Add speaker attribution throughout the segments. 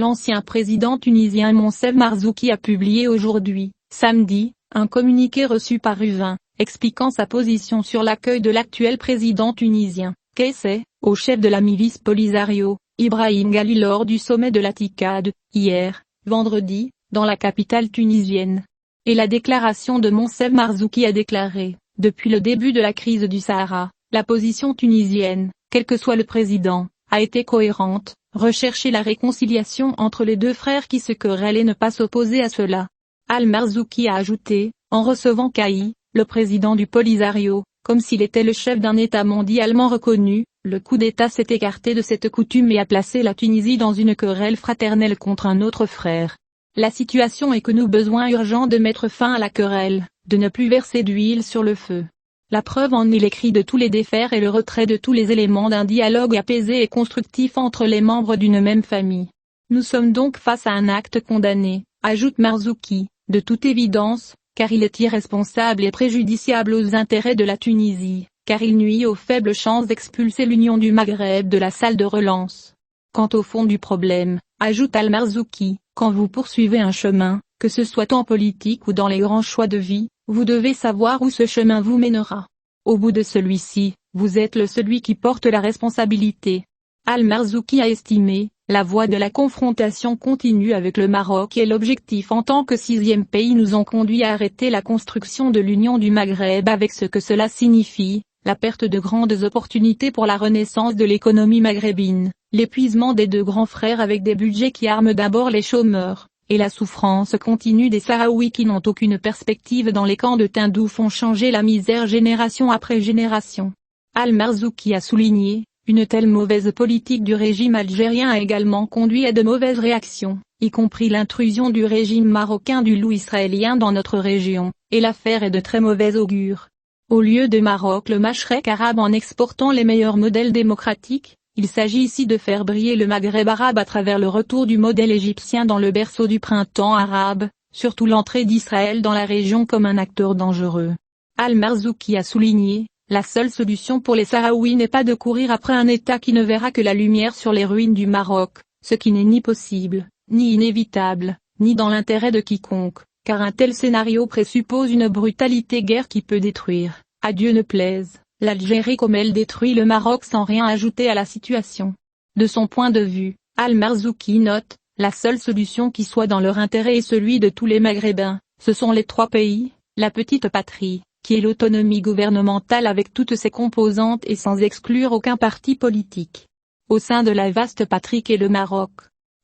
Speaker 1: L'ancien président tunisien Moncef Marzouki a publié aujourd'hui, samedi, un communiqué reçu par U20, expliquant sa position sur l'accueil de l'actuel président tunisien, Kais Saied, au chef de la milice Polisario, Ibrahim Ghali lors du sommet de la TICAD, hier, vendredi, dans la capitale tunisienne. Et la déclaration de Moncef Marzouki a déclaré, depuis le début de la crise du Sahara, la position tunisienne, quel que soit le président, a été cohérente, rechercher la réconciliation entre les deux frères qui se querellent et ne pas s'opposer à cela. Al-Marzouki a ajouté, en recevant Kais, le président du Polisario, comme s'il était le chef d'un État mondialement reconnu, le coup d'État s'est écarté de cette coutume et a placé la Tunisie dans une querelle fraternelle contre un autre frère. La situation est que nous avons besoin urgent de mettre fin à la querelle, de ne plus verser d'huile sur le feu. La preuve en est l'écrit de tous les défaire et le retrait de tous les éléments d'un dialogue apaisé et constructif entre les membres d'une même famille. Nous sommes donc face à un acte condamné, ajoute Marzouki, de toute évidence, car il est irresponsable et préjudiciable aux intérêts de la Tunisie, car il nuit aux faibles chances d'expulser l'Union du Maghreb de la salle de relance. Quant au fond du problème, ajoute Al-Marzouki, quand vous poursuivez un chemin, que ce soit en politique ou dans les grands choix de vie, vous devez savoir où ce chemin vous mènera. Au bout de celui-ci, vous êtes celui qui porte la responsabilité. Al-Marzouki a estimé, la voie de la confrontation continue avec le Maroc et l'objectif en tant que sixième pays nous ont conduit à arrêter la construction de l'Union du Maghreb avec ce que cela signifie, la perte de grandes opportunités pour la renaissance de l'économie maghrébine, l'épuisement des deux grands frères avec des budgets qui arment d'abord les chômeurs, et la souffrance continue des Sahraouis qui n'ont aucune perspective dans les camps de Tindouf font changer la misère génération après génération. Al-Marzouki a souligné, une telle mauvaise politique du régime algérien a également conduit à de mauvaises réactions, y compris l'intrusion du régime marocain du loup israélien dans notre région, et l'affaire est de très mauvais augure. Au lieu de Maroc le Machrek arabe en exportant les meilleurs modèles démocratiques, il s'agit ici de faire briller le Maghreb arabe à travers le retour du modèle égyptien dans le berceau du printemps arabe, surtout l'entrée d'Israël dans la région comme un acteur dangereux. Al-Marzouki a souligné, la seule solution pour les Sahraouis n'est pas de courir après un État qui ne verra que la lumière sur les ruines du Maroc, ce qui n'est ni possible, ni inévitable, ni dans l'intérêt de quiconque, car un tel scénario présuppose une brutalité guerre qui peut détruire, à Dieu ne plaise, l'Algérie comme elle détruit le Maroc sans rien ajouter à la situation. De son point de vue, Al-Marzouki note, la seule solution qui soit dans leur intérêt et celui de tous les Maghrébins, ce sont les trois pays, la petite patrie, qui est l'autonomie gouvernementale avec toutes ses composantes et sans exclure aucun parti politique. Au sein de la vaste patrie qu'est le Maroc.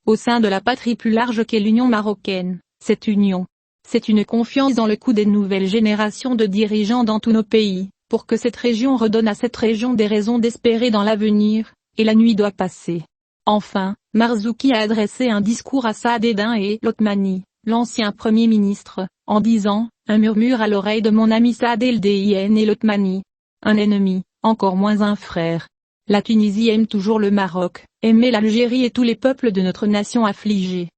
Speaker 1: Au sein de la patrie plus large qu'est l'Union marocaine, cette union. C'est une confiance dans le coup des nouvelles générations de dirigeants dans tous nos pays, pour que cette région redonne à cette région des raisons d'espérer dans l'avenir, et la nuit doit passer. Enfin, Marzouki a adressé un discours à Saad Eddin et l'Othmani, l'ancien Premier ministre, en disant, un murmure à l'oreille de mon ami Saad Eldin et l'Othmani. Un ennemi, encore moins un frère. La Tunisie aime toujours le Maroc, aimait l'Algérie et tous les peuples de notre nation affligée.